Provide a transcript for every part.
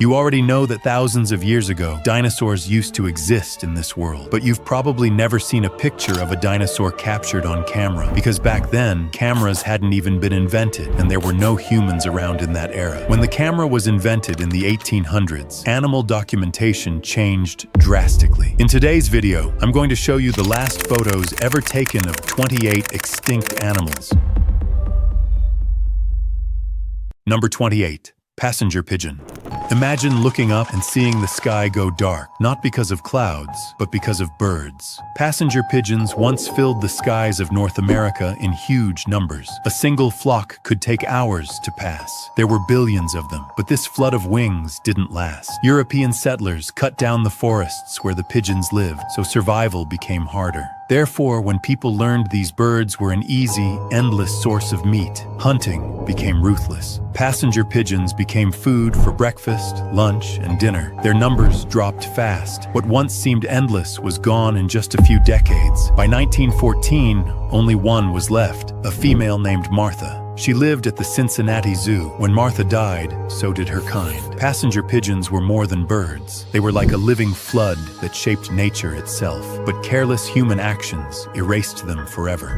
You already know that thousands of years ago, dinosaurs used to exist in this world, but you've probably never seen a picture of a dinosaur captured on camera, because back then, cameras hadn't even been invented, and there were no humans around in that era. When the camera was invented in the 1800s, animal documentation changed drastically. In today's video, I'm going to show you the last photos ever taken of 28 extinct animals. Number 28. Passenger pigeon. Imagine looking up and seeing the sky go dark, not because of clouds, but because of birds. Passenger pigeons once filled the skies of North America in huge numbers. A single flock could take hours to pass. There were billions of them, but this flood of wings didn't last. European settlers cut down the forests where the pigeons lived, so survival became harder. Therefore, when people learned these birds were an easy, endless source of meat, hunting became ruthless. Passenger pigeons became food for breakfast, lunch, and dinner. Their numbers dropped fast. What once seemed endless was gone in just a few decades. By 1914, only one was left, a female named Martha. She lived at the Cincinnati Zoo. When Martha died, so did her kind. Passenger pigeons were more than birds. They were like a living flood that shaped nature itself, but careless human actions erased them forever.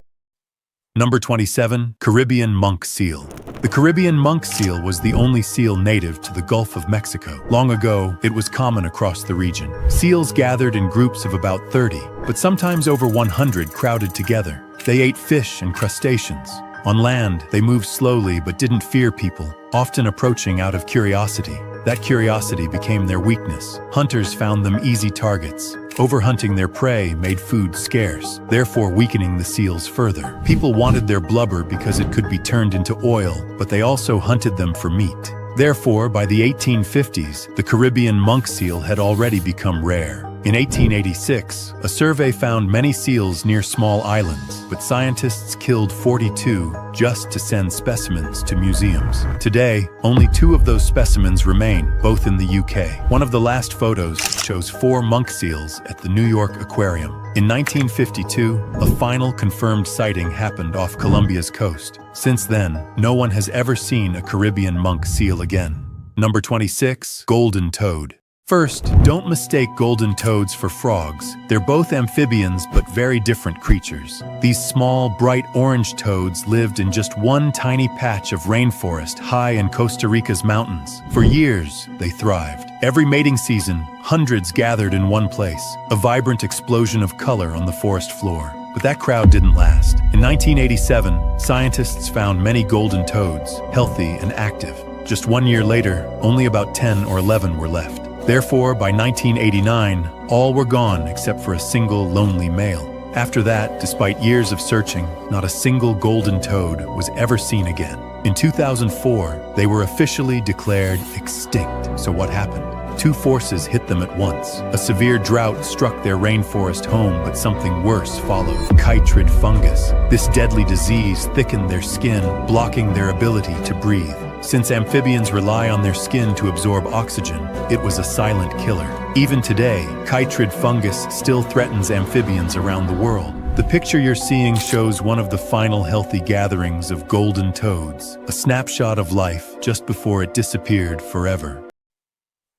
Number 27. Caribbean monk seal. The Caribbean monk seal was the only seal native to the Gulf of Mexico. Long ago, it was common across the region. Seals gathered in groups of about 30, but sometimes over 100 crowded together. They ate fish and crustaceans. On land, they moved slowly but didn't fear people, often approaching out of curiosity. That curiosity became their weakness. Hunters found them easy targets. Overhunting their prey made food scarce, therefore weakening the seals further. People wanted their blubber because it could be turned into oil, but they also hunted them for meat. Therefore, by the 1850s, the Caribbean monk seal had already become rare. In 1886, a survey found many seals near small islands, but scientists killed 42 just to send specimens to museums. Today, only 2 of those specimens remain, both in the UK. One of the last photos shows 4 monk seals at the New York Aquarium. In 1952, a final confirmed sighting happened off Colombia's coast. Since then, no one has ever seen a Caribbean monk seal again. Number 26. Golden toad. First, don't mistake golden toads for frogs. They're both amphibians but very different creatures. These small, bright orange toads lived in just one tiny patch of rainforest high in Costa Rica's mountains. For years, they thrived. Every mating season, hundreds gathered in one place, a vibrant explosion of color on the forest floor. But that crowd didn't last. In 1987, scientists found many golden toads, healthy and active. Just 1 year later, only about 10 or 11 were left. Therefore, by 1989, all were gone except for a single lonely male. After that, despite years of searching, not a single golden toad was ever seen again. In 2004, they were officially declared extinct. So what happened? 2 forces hit them at once. A severe drought struck their rainforest home, but something worse followed: chytrid fungus. This deadly disease thickened their skin, blocking their ability to breathe. Since amphibians rely on their skin to absorb oxygen, it was a silent killer. Even today, chytrid fungus still threatens amphibians around the world. The picture you're seeing shows one of the final healthy gatherings of golden toads, a snapshot of life just before it disappeared forever.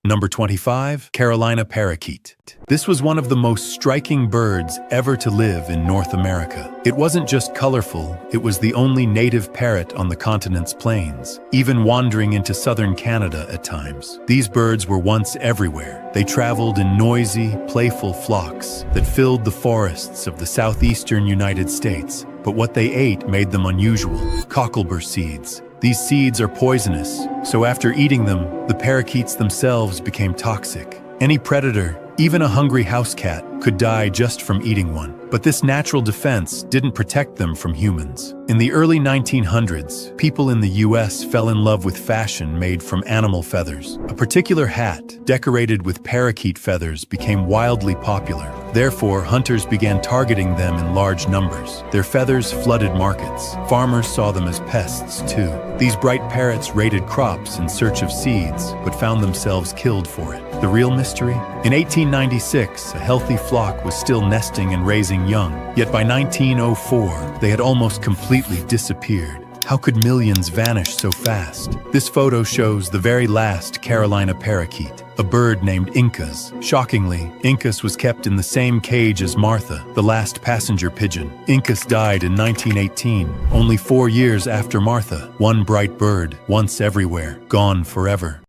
Number 25. Carolina parakeet. This was one of the most striking birds ever to live in North America. It wasn't just colorful, it was the only native parrot on the continent's plains, even wandering into southern Canada at times. These birds were once everywhere. They traveled in noisy, playful flocks that filled the forests of the southeastern United States. But what they ate made them unusual: cocklebur seeds. These seeds are poisonous, so after eating them, the parakeets themselves became toxic. Any predator, even a hungry house cat, could die just from eating one. But this natural defense didn't protect them from humans. In the early 1900s, people in the US fell in love with fashion made from animal feathers. A particular hat, decorated with parakeet feathers, became wildly popular. Therefore, hunters began targeting them in large numbers. Their feathers flooded markets. Farmers saw them as pests, too. These bright parrots raided crops in search of seeds, but found themselves killed for it. The real mystery? In 1896, a healthy flock was still nesting and raising young, yet by 1904, they had almost completely disappeared. How could millions vanish so fast? This photo shows the very last Carolina parakeet, a bird named Incas. Shockingly, Incas was kept in the same cage as Martha, the last passenger pigeon. Incas died in 1918, only 4 years after Martha. One bright bird, once everywhere, gone forever.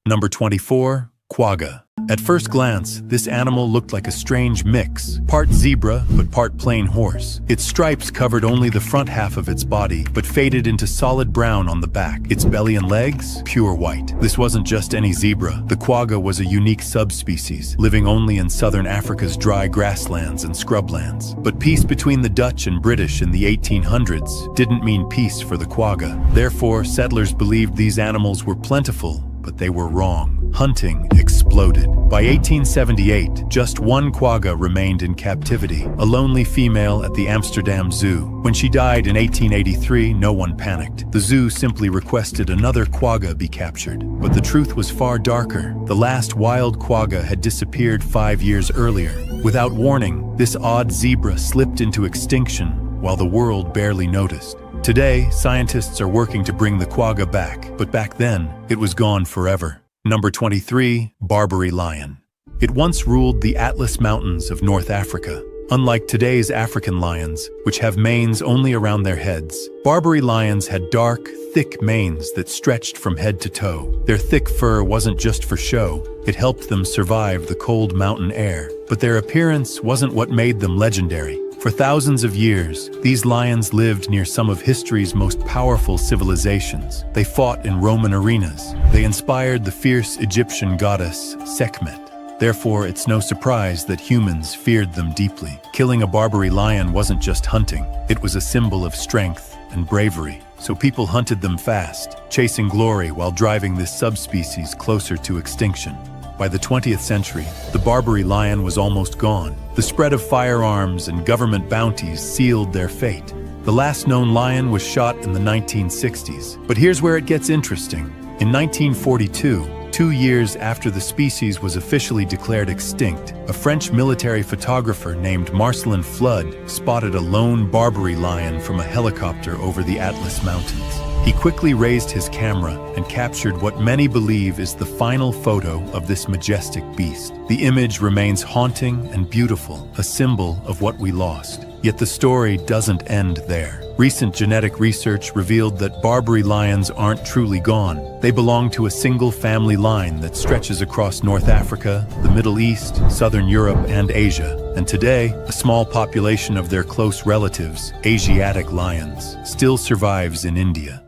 Number 24. Quagga. At first glance, this animal looked like a strange mix, part zebra but part plain horse. Its stripes covered only the front half of its body, but faded into solid brown on the back. Its belly and legs, pure white. This wasn't just any zebra. The quagga was a unique subspecies, living only in southern Africa's dry grasslands and scrublands. But peace between the Dutch and British in the 1800s didn't mean peace for the quagga. Therefore, settlers believed these animals were plentiful, but they were wrong. Hunting exploded. By 1878, just one quagga remained in captivity, a lonely female at the Amsterdam Zoo. When she died in 1883, no one panicked. The zoo simply requested another quagga be captured. But the truth was far darker. The last wild quagga had disappeared 5 years earlier. Without warning, this odd zebra slipped into extinction while the world barely noticed. Today, scientists are working to bring the quagga back, but back then, it was gone forever. Number 23. Barbary Lion. It once ruled the Atlas Mountains of North Africa. Unlike today's African lions, which have manes only around their heads, Barbary lions had dark, thick manes that stretched from head to toe. Their thick fur wasn't just for show, it helped them survive the cold mountain air. But their appearance wasn't what made them legendary. For thousands of years, these lions lived near some of history's most powerful civilizations. They fought in Roman arenas. They inspired the fierce Egyptian goddess Sekhmet. Therefore, it's no surprise that humans feared them deeply. Killing a Barbary lion wasn't just hunting. It was a symbol of strength and bravery. So people hunted them fast, chasing glory while driving this subspecies closer to extinction. By the 20th century, the Barbary lion was almost gone. The spread of firearms and government bounties sealed their fate. The last known lion was shot in the 1960s. But here's where it gets interesting. In 1942, 2 years after the species was officially declared extinct, a French military photographer named Marcelin Flood spotted a lone Barbary lion from a helicopter over the Atlas Mountains. He quickly raised his camera and captured what many believe is the final photo of this majestic beast. The image remains haunting and beautiful, a symbol of what we lost. Yet the story doesn't end there. Recent genetic research revealed that Barbary lions aren't truly gone. They belong to a single family line that stretches across North Africa, the Middle East, Southern Europe, and Asia. And today, a small population of their close relatives, Asiatic lions, still survives in India.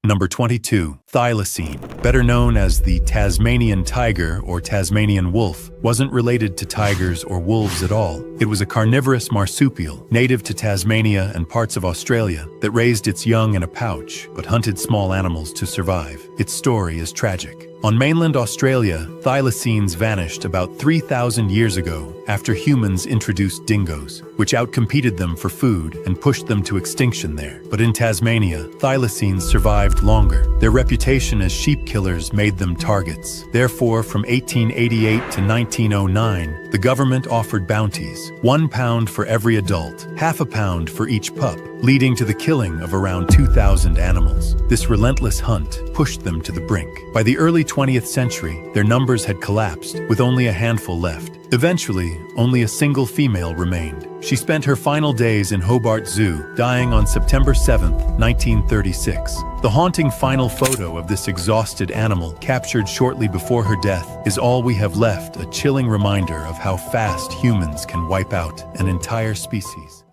Number 22. Thylacine, better known as the Tasmanian tiger or Tasmanian wolf, wasn't related to tigers or wolves at all. It was a carnivorous marsupial, native to Tasmania and parts of Australia, that raised its young in a pouch, but hunted small animals to survive. Its story is tragic. On mainland Australia, thylacines vanished about 3,000 years ago after humans introduced dingoes, which outcompeted them for food and pushed them to extinction there. But in Tasmania, thylacines survived longer. Their reputation as sheep killers made them targets. Therefore, from 1888 to 1909, the government offered bounties, £1 for every adult, £0.50 for each pup, leading to the killing of around 2,000 animals. This relentless hunt pushed them to the brink. By the early 20th century, their numbers had collapsed, with only a handful left. Eventually, only a single female remained. She spent her final days in Hobart Zoo, dying on September 7, 1936. The haunting final photo of this exhausted animal, captured shortly before her death, is all we have left, a chilling reminder of how fast humans can wipe out an entire species.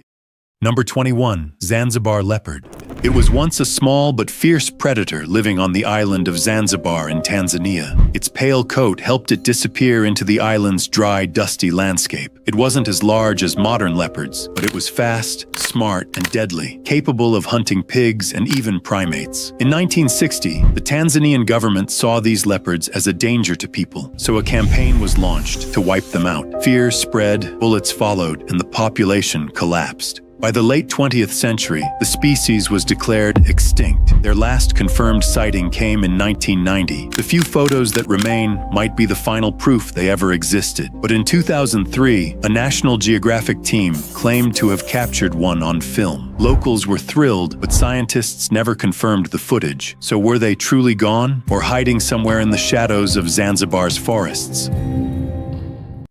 Number 21. Zanzibar Leopard. It was once a small but fierce predator living on the island of Zanzibar in Tanzania. Its pale coat helped it disappear into the island's dry, dusty landscape. It wasn't as large as modern leopards, but it was fast, smart, and deadly, capable of hunting pigs and even primates. In 1960, the Tanzanian government saw these leopards as a danger to people, so a campaign was launched to wipe them out. Fear spread, bullets followed, and the population collapsed. By the late 20th century, the species was declared extinct. Their last confirmed sighting came in 1990. The few photos that remain might be the final proof they ever existed. But in 2003, a National Geographic team claimed to have captured one on film. Locals were thrilled, but scientists never confirmed the footage. So were they truly gone, or hiding somewhere in the shadows of Zanzibar's forests?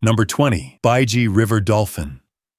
Number 20. Baiji River Dolphin.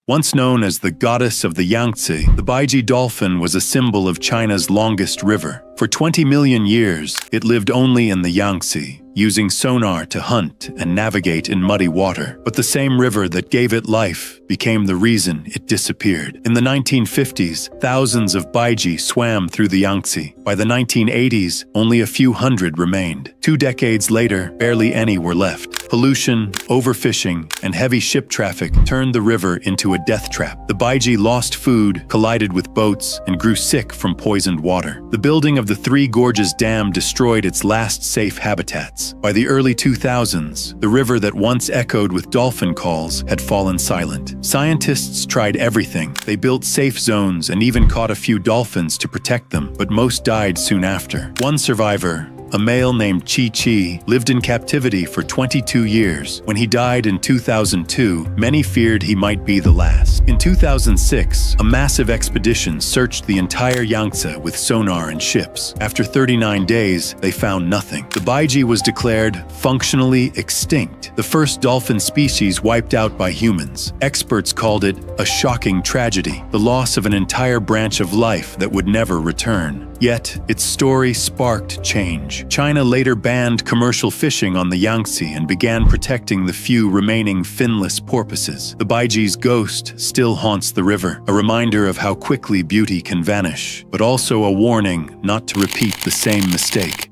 Once known as the goddess of the Yangtze, the Baiji dolphin was a symbol of China's longest river. For 20 million years, it lived only in the Yangtze, using sonar to hunt and navigate in muddy water. But the same river that gave it life became the reason it disappeared. In the 1950s, thousands of Baiji swam through the Yangtze. By the 1980s, only a few hundred remained. 2 decades later, barely any were left. Pollution, overfishing, and heavy ship traffic turned the river into a death trap. The Baiji lost food, collided with boats, and grew sick from poisoned water. The building of the Three Gorges Dam destroyed its last safe habitats. By the early 2000s, the river that once echoed with dolphin calls had fallen silent. Scientists tried everything. They built safe zones and even caught a few dolphins to protect them, but most died soon after. One survivor, a male named Chi, lived in captivity for 22 years. When he died in 2002, many feared he might be the last. In 2006, a massive expedition searched the entire Yangtze with sonar and ships. After 39 days, they found nothing. The Baiji was declared functionally extinct, the first dolphin species wiped out by humans. Experts called it a shocking tragedy, the loss of an entire branch of life that would never return. Yet, its story sparked change. China later banned commercial fishing on the Yangtze and began protecting the few remaining finless porpoises. The Baiji's ghost still haunts the river, a reminder of how quickly beauty can vanish, but also a warning not to repeat the same mistake.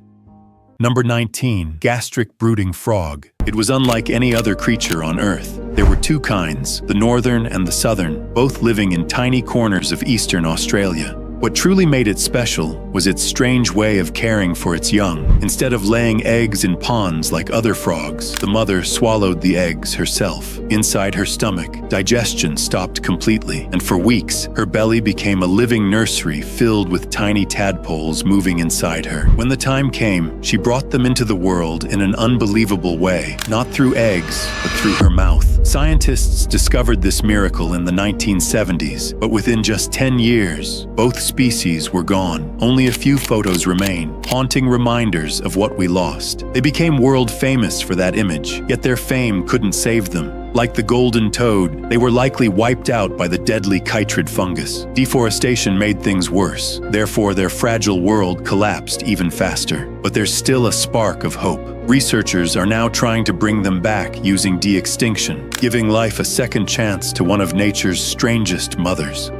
Number 19. Gastric brooding frog. It was unlike any other creature on Earth. There were 2 kinds, the northern and the southern, both living in tiny corners of eastern Australia. What truly made it special was its strange way of caring for its young. Instead of laying eggs in ponds like other frogs, the mother swallowed the eggs herself. Inside her stomach, digestion stopped completely, and for weeks, her belly became a living nursery filled with tiny tadpoles moving inside her. When the time came, she brought them into the world in an unbelievable way, not through eggs, but through her mouth. Scientists discovered this miracle in the 1970s, but within just 10 years, both species were gone. Only a few photos remain, haunting reminders of what we lost. They became world famous for that image, yet their fame couldn't save them. Like the golden toad, they were likely wiped out by the deadly chytrid fungus. Deforestation made things worse, therefore their fragile world collapsed even faster. But there's still a spark of hope. Researchers are now trying to bring them back using de-extinction, giving life a second chance to one of nature's strangest mothers.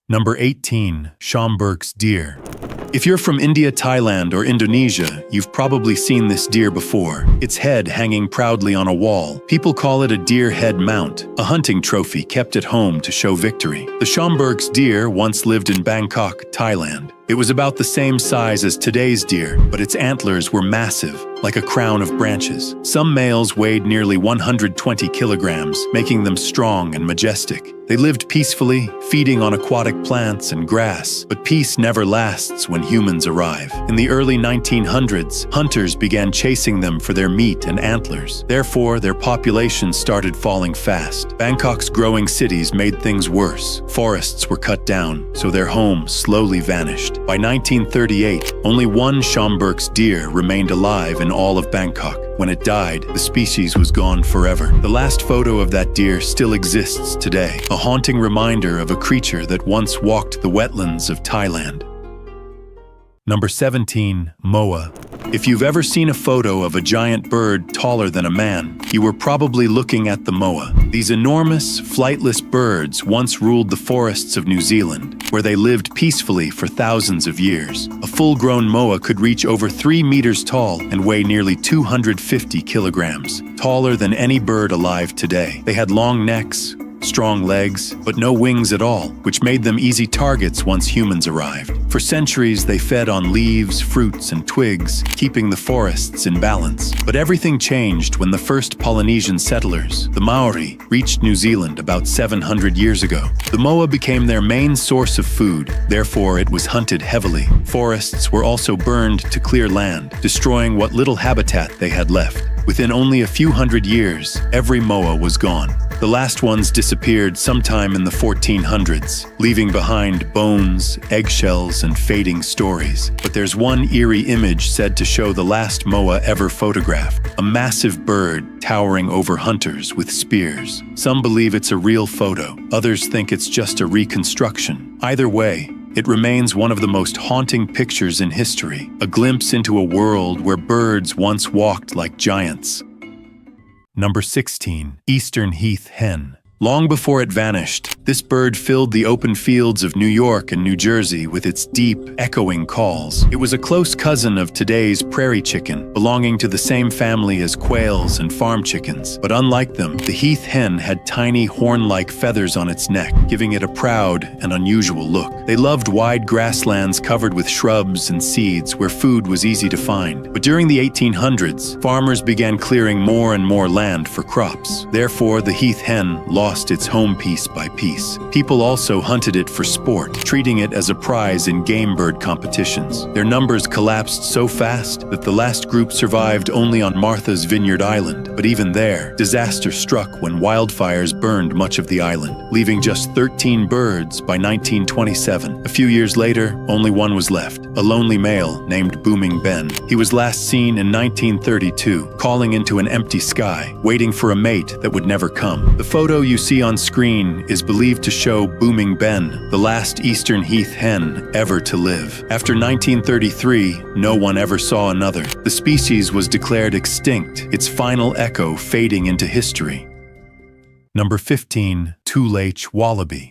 Number 18. Schomburgk's deer. If you're from India, Thailand, or Indonesia, you've probably seen this deer before. Its head hanging proudly on a wall. People call it a deer head mount, a hunting trophy kept at home to show victory. The Schomburgk's deer once lived in Bangkok, Thailand. It was about the same size as today's deer, but its antlers were massive, like a crown of branches. Some males weighed nearly 120 kilograms, making them strong and majestic. They lived peacefully, feeding on aquatic plants and grass, but peace never lasts when humans arrive. In the early 1900s, hunters began chasing them for their meat and antlers. Therefore, their population started falling fast. Bangkok's growing cities made things worse. Forests were cut down, so their home slowly vanished. By 1938, only one Schomburgk's deer remained alive in all of Bangkok. When it died, the species was gone forever. The last photo of that deer still exists today, a haunting reminder of a creature that once walked the wetlands of Thailand. Number 17. Moa. If you've ever seen a photo of a giant bird taller than a man, you were probably looking at the moa. These enormous, flightless birds once ruled the forests of New Zealand, where they lived peacefully for thousands of years. A full-grown moa could reach over 3 meters tall and weigh nearly 250 kilograms, taller than any bird alive today. They had long necks, strong legs, but no wings at all, which made them easy targets once humans arrived. For centuries, they fed on leaves, fruits, and twigs, keeping the forests in balance. But everything changed when the first Polynesian settlers, the Maori, reached New Zealand about 700 years ago. The moa became their main source of food, therefore it was hunted heavily. Forests were also burned to clear land, destroying what little habitat they had left. Within only a few hundred years, every moa was gone. The last ones disappeared sometime in the 1400s, leaving behind bones, eggshells, and fading stories. But there's one eerie image said to show the last moa ever photographed, a massive bird towering over hunters with spears. Some believe it's a real photo, others think it's just a reconstruction. Either way, it remains one of the most haunting pictures in history, a glimpse into a world where birds once walked like giants. Number 16. Eastern Heath Hen. Long before it vanished, this bird filled the open fields of New York and New Jersey with its deep, echoing calls. It was a close cousin of today's prairie chicken, belonging to the same family as quails and farm chickens. But unlike them, the Heath Hen had tiny horn-like feathers on its neck, giving it a proud and unusual look. They loved wide grasslands covered with shrubs and seeds where food was easy to find. But during the 1800s, farmers began clearing more and more land for crops. Therefore, the Heath Hen lost its home piece by piece. People also hunted it for sport, treating it as a prize in game bird competitions. Their numbers collapsed so fast that the last group survived only on Martha's Vineyard Island. But even there, disaster struck when wildfires burned much of the island, leaving just 13 birds by 1927. A few years later, only one was left, a lonely male named Booming Ben. He was last seen in 1932, calling into an empty sky, waiting for a mate that would never come. The photo you see on screen is believed to show Booming Ben, the last eastern Heath Hen ever to live. After 1933, no one ever saw another. The species was declared extinct, its final echo fading into history. Number 15. Toolache Wallaby.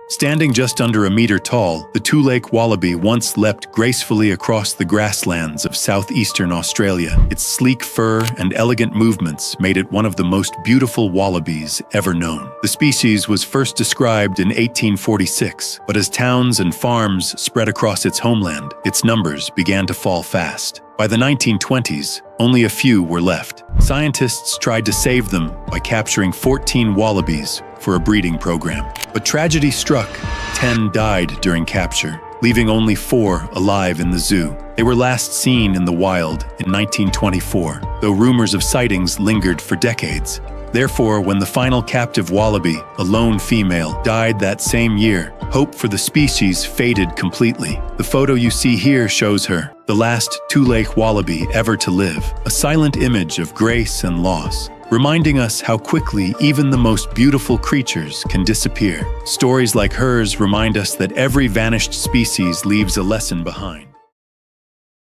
Standing just under a meter tall, the Toolache Wallaby once leapt gracefully across the grasslands of southeastern Australia. Its sleek fur and elegant movements made it one of the most beautiful wallabies ever known. The species was first described in 1846, but as towns and farms spread across its homeland, its numbers began to fall fast. By the 1920s, only a few were left. Scientists tried to save them by capturing 14 wallabies for a breeding program. But tragedy struck. 10 died during capture, leaving only 4 alive in the zoo. They were last seen in the wild in 1924, though rumors of sightings lingered for decades. Therefore, when the final captive wallaby, a lone female, died that same year, hope for the species faded completely. The photo you see here shows her, the last Toolache wallaby ever to live, a silent image of grace and loss, reminding us how quickly even the most beautiful creatures can disappear. Stories like hers remind us that every vanished species leaves a lesson behind.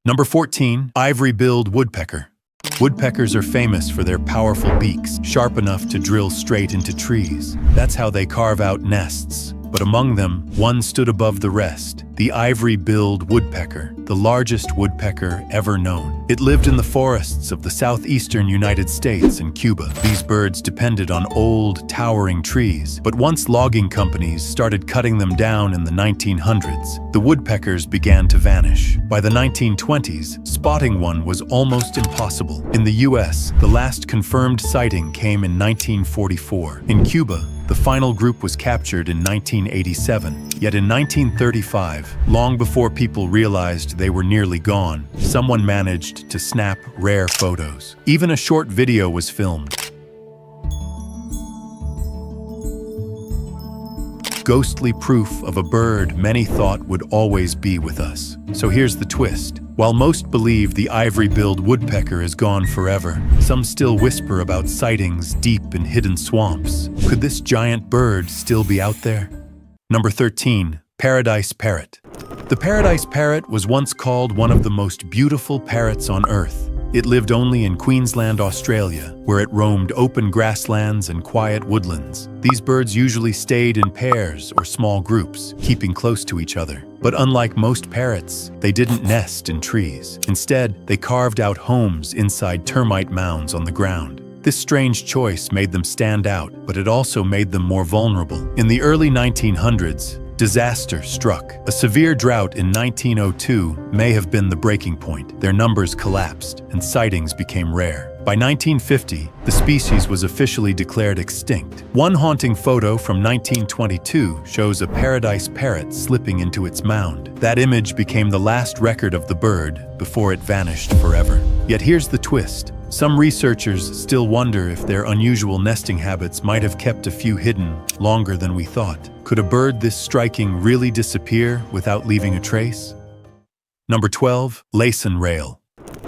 Number 14. Ivory-billed Woodpecker. Woodpeckers are famous for their powerful beaks, sharp enough to drill straight into trees. That's how they carve out nests. But among them, one stood above the rest, the ivory-billed woodpecker, the largest woodpecker ever known. It lived in the forests of the southeastern United States and Cuba. These birds depended on old, towering trees, but once logging companies started cutting them down in the 1900s, the woodpeckers began to vanish. By the 1920s, spotting one was almost impossible. In the US, the last confirmed sighting came in 1944. In Cuba, the final group was captured in 1987. Yet in 1935, long before people realized they were nearly gone, someone managed to snap rare photos. Even a short video was filmed. Ghostly proof of a bird many thought would always be with us. So here's the twist. While most believe the ivory-billed woodpecker is gone forever, some still whisper about sightings deep in hidden swamps. Could this giant bird still be out there? Number 13. Paradise Parrot. The Paradise Parrot was once called one of the most beautiful parrots on Earth. It lived only in Queensland, Australia, where it roamed open grasslands and quiet woodlands. These birds usually stayed in pairs or small groups, keeping close to each other. But unlike most parrots, they didn't nest in trees. Instead, they carved out homes inside termite mounds on the ground. This strange choice made them stand out, but it also made them more vulnerable. In the early 1900s, disaster struck. A severe drought in 1902 may have been the breaking point. Their numbers collapsed, and sightings became rare. By 1950, the species was officially declared extinct. One haunting photo from 1922 shows a paradise parrot slipping into its mound. That image became the last record of the bird before it vanished forever. Yet here's the twist. Some researchers still wonder if their unusual nesting habits might have kept a few hidden longer than we thought. Could a bird this striking really disappear without leaving a trace? Number 12. Laysan Rail.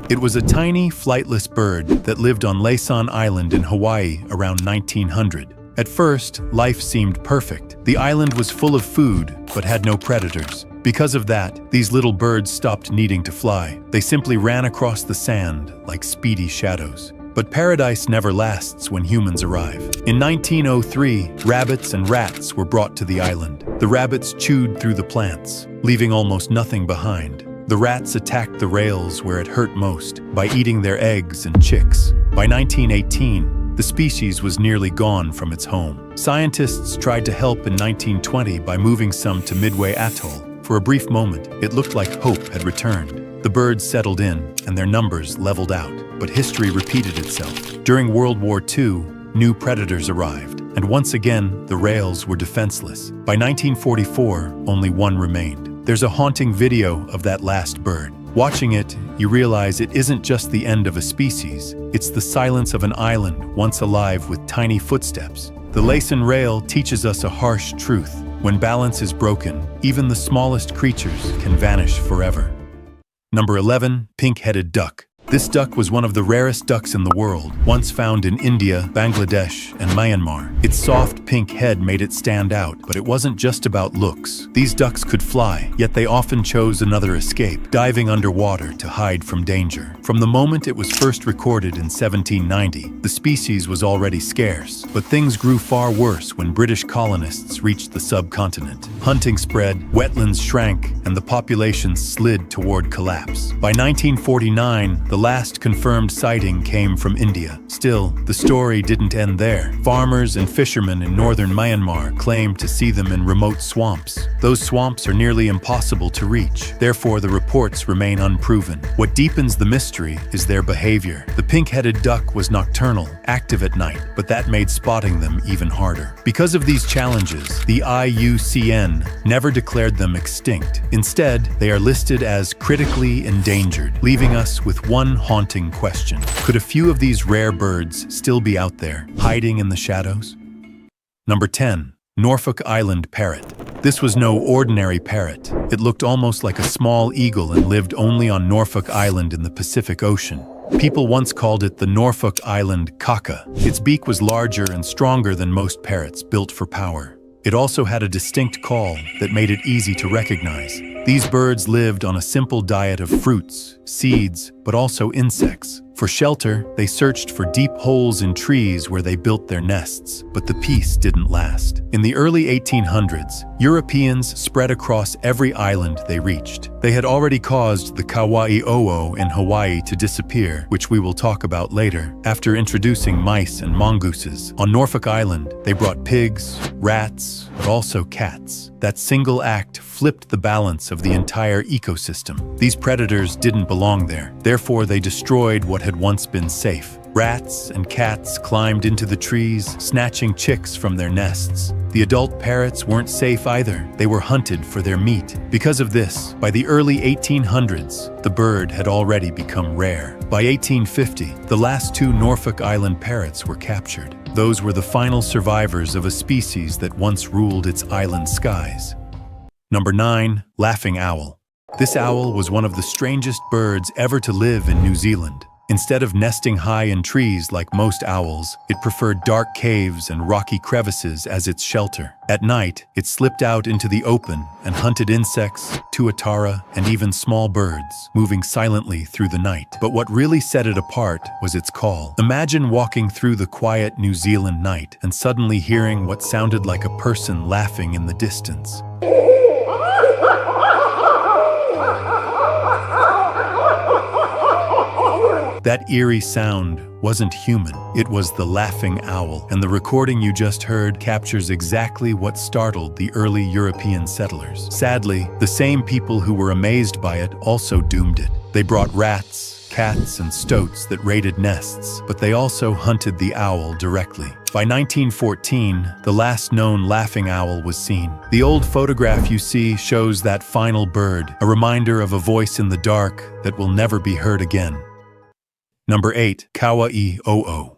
It was a tiny, flightless bird that lived on Laysan Island in Hawaii around 1900. At first, life seemed perfect. The island was full of food, but had no predators. Because of that, these little birds stopped needing to fly. They simply ran across the sand like speedy shadows. But paradise never lasts when humans arrive. In 1903, rabbits and rats were brought to the island. The rabbits chewed through the plants, leaving almost nothing behind. The rats attacked the rails where it hurt most by eating their eggs and chicks. By 1918, the species was nearly gone from its home. Scientists tried to help in 1920 by moving some to Midway Atoll. For a brief moment, it looked like hope had returned. The birds settled in, and their numbers leveled out. But history repeated itself. During World War II, new predators arrived, and once again, the rails were defenseless. By 1944, only one remained. There's a haunting video of that last bird. Watching it, you realize it isn't just the end of a species. It's the silence of an island once alive with tiny footsteps. The Laysan Rail teaches us a harsh truth. When balance is broken, even the smallest creatures can vanish forever. Number 11. Pink-headed duck. This duck was one of the rarest ducks in the world, once found in India, Bangladesh, and Myanmar. Its soft pink head made it stand out, but it wasn't just about looks. These ducks could fly, yet they often chose another escape, diving underwater to hide from danger. From the moment it was first recorded in 1790, the species was already scarce, but things grew far worse when British colonists reached the subcontinent. Hunting spread, wetlands shrank, and the population slid toward collapse. By 1949, the last confirmed sighting came from India. Still, the story didn't end there. Farmers and fishermen in northern Myanmar claimed to see them in remote swamps. Those swamps are nearly impossible to reach. Therefore, the reports remain unproven. What deepens the mystery is their behavior. The pink-headed duck was nocturnal, active at night, but that made spotting them even harder. Because of these challenges, the IUCN never declared them extinct. Instead, they are listed as critically endangered, leaving us with one haunting question. Could a few of these rare birds still be out there, hiding in the shadows? Number 10. Norfolk Island Parrot. This was no ordinary parrot. It looked almost like a small eagle and lived only on Norfolk Island in the Pacific Ocean. People once called it the Norfolk Island Quagga. Its beak was larger and stronger than most parrots, built for power. It also had a distinct call that made it easy to recognize. These birds lived on a simple diet of fruits, seeds, but also insects. For shelter, they searched for deep holes in trees where they built their nests, but the peace didn't last. In the early 1800s, Europeans spread across every island they reached. They had already caused the Kauaʻi ʻŌʻō in Hawaii to disappear, which we will talk about later, after introducing mice and mongooses. On Norfolk Island, they brought pigs, rats, but also cats. That single act flipped the balance of the entire ecosystem. These predators didn't belong there. Therefore, they destroyed what had once been safe. Rats and cats climbed into the trees, snatching chicks from their nests. The adult parrots weren't safe either. They were hunted for their meat. Because of this, by the early 1800s, the bird had already become rare. By 1850, the last two Norfolk Island parrots were captured. Those were the final survivors of a species that once ruled its island skies. Number 9. Laughing Owl. This owl was one of the strangest birds ever to live in New Zealand. Instead of nesting high in trees like most owls, it preferred dark caves and rocky crevices as its shelter. At night, it slipped out into the open and hunted insects, tuatara, and even small birds, moving silently through the night. But what really set it apart was its call. Imagine walking through the quiet New Zealand night and suddenly hearing what sounded like a person laughing in the distance. That eerie sound wasn't human. It was the laughing owl, and the recording you just heard captures exactly what startled the early European settlers. Sadly, the same people who were amazed by it also doomed it. They brought rats, cats, and stoats that raided nests, but they also hunted the owl directly. By 1914, the last known laughing owl was seen. The old photograph you see shows that final bird, a reminder of a voice in the dark that will never be heard again. Number 8. Kauaʻi ʻŌʻō.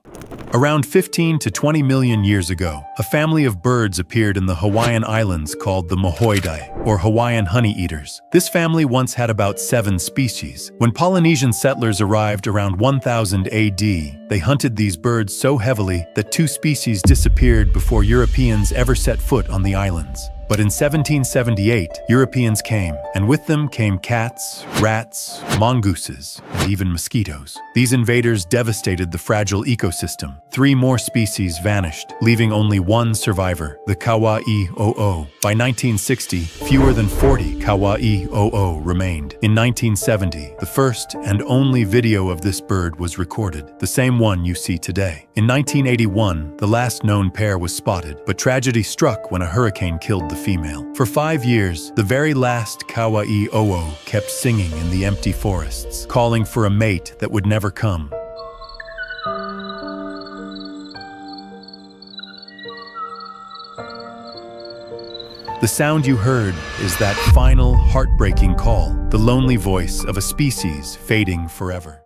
Around 15 to 20 million years ago, a family of birds appeared in the Hawaiian Islands called the Mohoidae, or Hawaiian honey-eaters. This family once had about 7 species. When Polynesian settlers arrived around 1000 AD, they hunted these birds so heavily that 2 species disappeared before Europeans ever set foot on the islands. But in 1778, Europeans came, and with them came cats, rats, mongooses, and even mosquitoes. These invaders devastated the fragile ecosystem. 3 more species vanished, leaving only 1 survivor, the Kauaʻi ʻŌʻō. By 1960, fewer than 40 Kauaʻi ʻŌʻō remained. In 1970, the first and only video of this bird was recorded, the same one you see today. In 1981, the last known pair was spotted, but tragedy struck when a hurricane killed the female. For 5 years, the very last Kauaʻi ʻŌʻō kept singing in the empty forests, calling for a mate that would never come. The sound you heard is that final, heartbreaking call, the lonely voice of a species fading forever.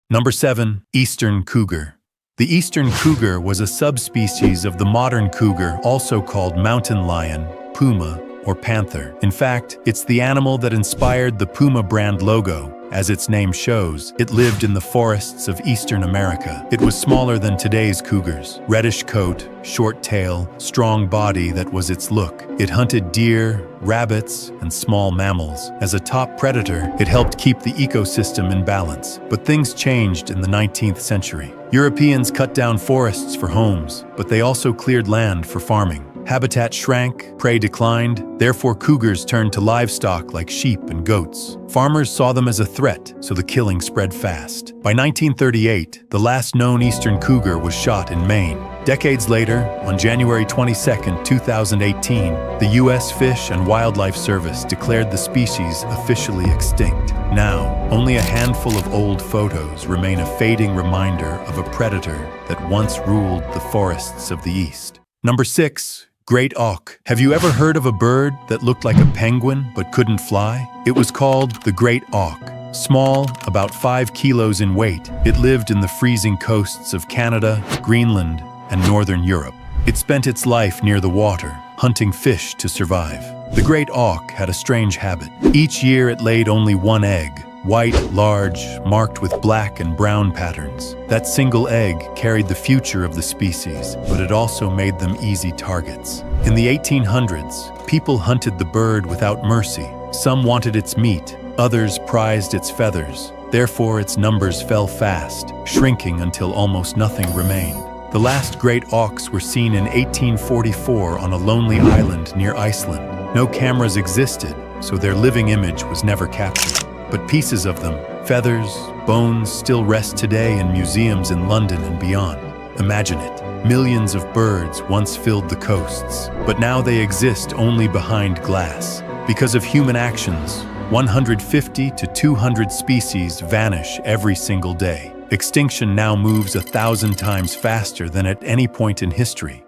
Number 7. Eastern Cougar. The eastern cougar was a subspecies of the modern cougar, also called mountain lion, puma, or panther. In fact, it's the animal that inspired the Puma brand logo. As its name shows, it lived in the forests of eastern America. It was smaller than today's cougars. Reddish coat, short tail, strong body, that was its look. It hunted deer, rabbits, and small mammals. As a top predator, it helped keep the ecosystem in balance. But things changed in the 19th century. Europeans cut down forests for homes, but they also cleared land for farming. Habitat shrank, prey declined, therefore cougars turned to livestock like sheep and goats. Farmers saw them as a threat, so the killing spread fast. By 1938, the last known eastern cougar was shot in Maine. Decades later, on January 22, 2018, the U.S. Fish and Wildlife Service declared the species officially extinct. Now, only a handful of old photos remain a fading reminder of a predator that once ruled the forests of the East. Number 6. Great auk. Have you ever heard of a bird that looked like a penguin but couldn't fly? It was called the great auk. Small, about 5 kilos in weight, it lived in the freezing coasts of Canada, Greenland, and northern Europe. It spent its life near the water, hunting fish to survive. The great auk had a strange habit. Each year it laid only 1 egg, white, large, marked with black and brown patterns. That single egg carried the future of the species, but it also made them easy targets. In the 1800s, people hunted the bird without mercy. Some wanted its meat, others prized its feathers. Therefore, its numbers fell fast, shrinking until almost nothing remained. The last great auks were seen in 1844 on a lonely island near Iceland. No cameras existed, so their living image was never captured. But pieces of them, feathers, bones, still rest today in museums in London and beyond. Imagine it. Millions of birds once filled the coasts, but now they exist only behind glass. Because of human actions, 150 to 200 species vanish every single day. Extinction now moves 1,000 times faster than at any point in history.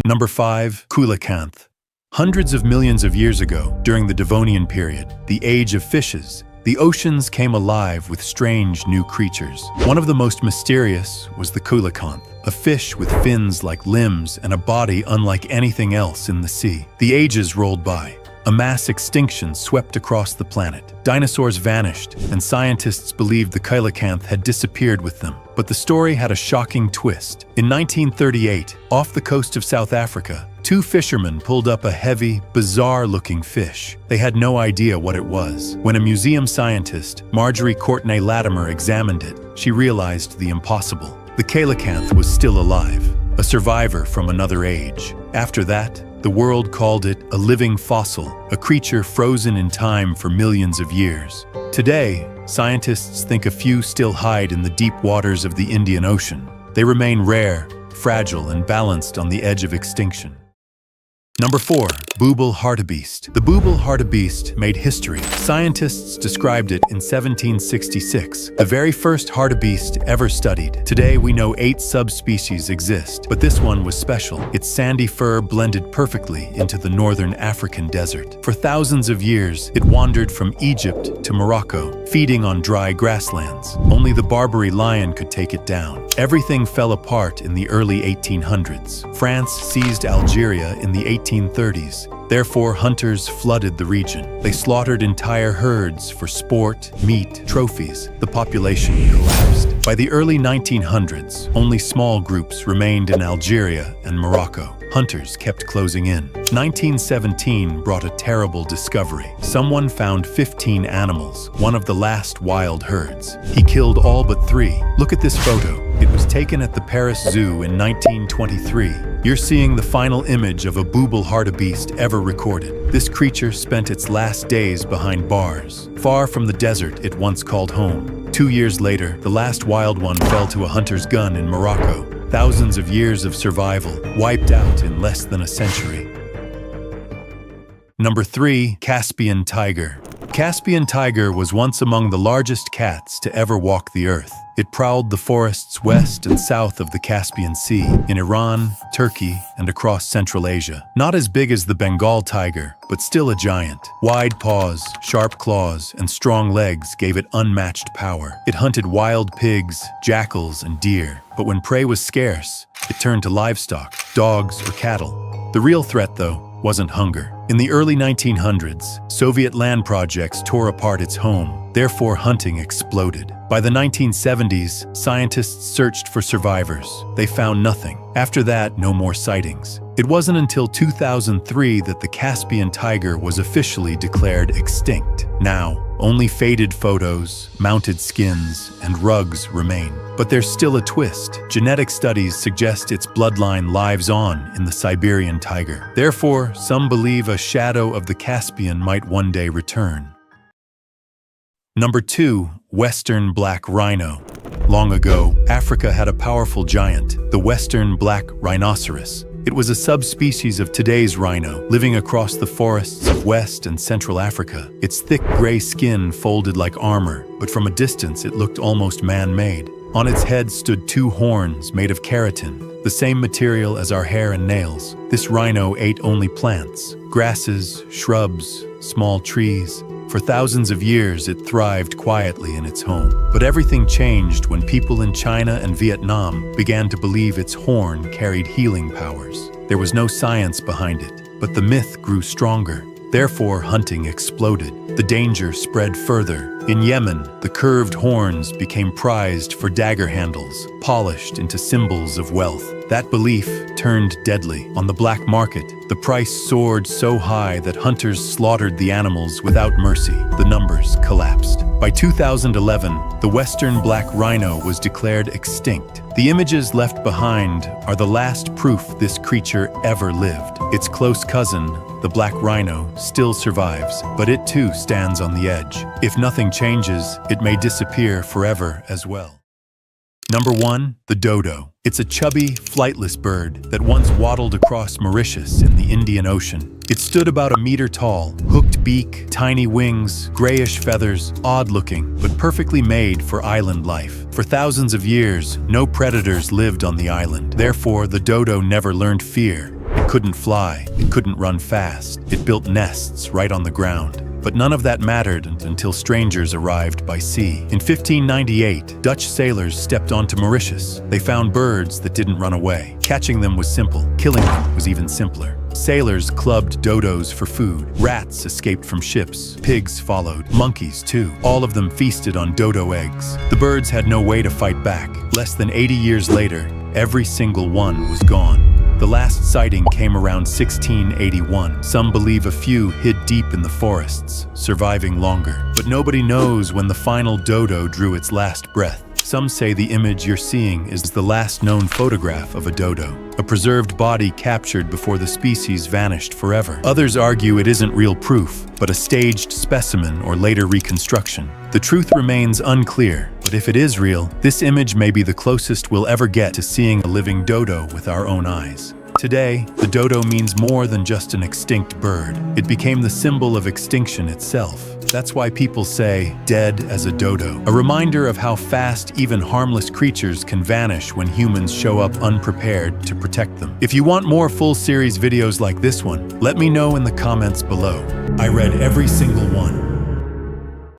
Number 5. Coelacanth. Hundreds of millions of years ago, during the Devonian period, the age of fishes, the oceans came alive with strange new creatures. One of the most mysterious was the Coelacanth, a fish with fins like limbs and a body unlike anything else in the sea. The ages rolled by. A mass extinction swept across the planet. Dinosaurs vanished, and scientists believed the Coelacanth had disappeared with them. But the story had a shocking twist. In 1938, off the coast of South Africa, 2 fishermen pulled up a heavy, bizarre-looking fish. They had no idea what it was. When a museum scientist, Marjorie Courtenay Latimer, examined it, she realized the impossible. The Coelacanth was still alive, a survivor from another age. After that, The world called it a living fossil, a creature frozen in time for millions of years. Today, scientists think a few still hide in the deep waters of the Indian Ocean. They remain rare, fragile, and balanced on the edge of extinction. Number 4. Bubal Hartebeest. The Bubal Hartebeest made history. Scientists described it in 1766, the very first hartebeest ever studied. Today we know 8 subspecies exist, but this one was special. Its sandy fur blended perfectly into the northern African desert. For thousands of years, it wandered from Egypt to Morocco, feeding on dry grasslands. Only the Barbary lion could take it down. Everything fell apart in the early 1800s. France seized Algeria in the 1830s. Therefore, hunters flooded the region. They slaughtered entire herds for sport, meat, trophies. The population collapsed. By the early 1900s, only small groups remained in Algeria and Morocco. Hunters kept closing in. 1917 brought a terrible discovery. Someone found 15 animals, one of the last wild herds. He killed all but 3. Look at this photo. It was taken at the Paris Zoo in 1923. You're seeing the final image of a Bubal Hartebeest ever recorded. This creature spent its last days behind bars, far from the desert it once called home. 2 years later, the last wild one fell to a hunter's gun in Morocco. Thousands of years of survival wiped out in less than a century. Number 3. Caspian Tiger. Caspian Tiger was once among the largest cats to ever walk the earth. It prowled the forests west and south of the Caspian Sea, in Iran, Turkey, and across Central Asia. Not as big as the Bengal tiger, but still a giant. Wide paws, sharp claws, and strong legs gave it unmatched power. It hunted wild pigs, jackals, and deer. But when prey was scarce, it turned to livestock, dogs or cattle. The real threat, though, wasn't hunger. In the early 1900s, Soviet land projects tore apart its home. Therefore, hunting exploded. By the 1970s, scientists searched for survivors. They found nothing. After that, no more sightings. It wasn't until 2003 that the Caspian tiger was officially declared extinct. Now, only faded photos, mounted skins, and rugs remain. But there's still a twist. Genetic studies suggest its bloodline lives on in the Siberian tiger. Therefore, some believe a shadow of the Caspian might one day return. Number 2. Western black rhino. Long ago, Africa had a powerful giant, the western black rhinoceros. It was a subspecies of today's rhino, living across the forests of West and Central Africa. Its thick gray skin folded like armor, but from a distance it looked almost man-made. On its head stood 2 horns made of keratin, the same material as our hair and nails. This rhino ate only plants, grasses, shrubs, small trees. For thousands of years, it thrived quietly in its home. But everything changed when people in China and Vietnam began to believe its horn carried healing powers. There was no science behind it, but the myth grew stronger. Therefore, hunting exploded. The danger spread further. In Yemen, the curved horns became prized for dagger handles, polished into symbols of wealth. That belief turned deadly. On the black market, the price soared so high that hunters slaughtered the animals without mercy. The numbers collapsed. By 2011, the western black rhino was declared extinct. The images left behind are the last proof this creature ever lived. Its close cousin, the black rhino, still survives, but it too stands on the edge. If nothing changes, it may disappear forever as well. Number 1. The dodo. It's a chubby, flightless bird that once waddled across Mauritius in the Indian Ocean. It stood about 1 meter tall, hooked beak, tiny wings, grayish feathers, odd-looking, but perfectly made for island life. For thousands of years, no predators lived on the island. Therefore, the dodo never learned fear. It couldn't fly, it couldn't run fast. It built nests right on the ground. But none of that mattered until strangers arrived by sea. In 1598, Dutch sailors stepped onto Mauritius. They found birds that didn't run away. Catching them was simple. Killing them was even simpler. Sailors clubbed dodos for food. Rats escaped from ships. Pigs followed. Monkeys, too. All of them feasted on dodo eggs. The birds had no way to fight back. Less than 80 years later, every single one was gone. The last sighting came around 1681. Some believe a few hid deep in the forests, surviving longer. But nobody knows when the final dodo drew its last breath. Some say the image you're seeing is the last known photograph of a dodo, a preserved body captured before the species vanished forever. Others argue it isn't real proof, but a staged specimen or later reconstruction. The truth remains unclear, but if it is real, this image may be the closest we'll ever get to seeing a living dodo with our own eyes. Today, the dodo means more than just an extinct bird. It became the symbol of extinction itself. That's why people say, dead as a dodo. A reminder of how fast even harmless creatures can vanish when humans show up unprepared to protect them. If you want more full series videos like this one, let me know in the comments below. I read every single one.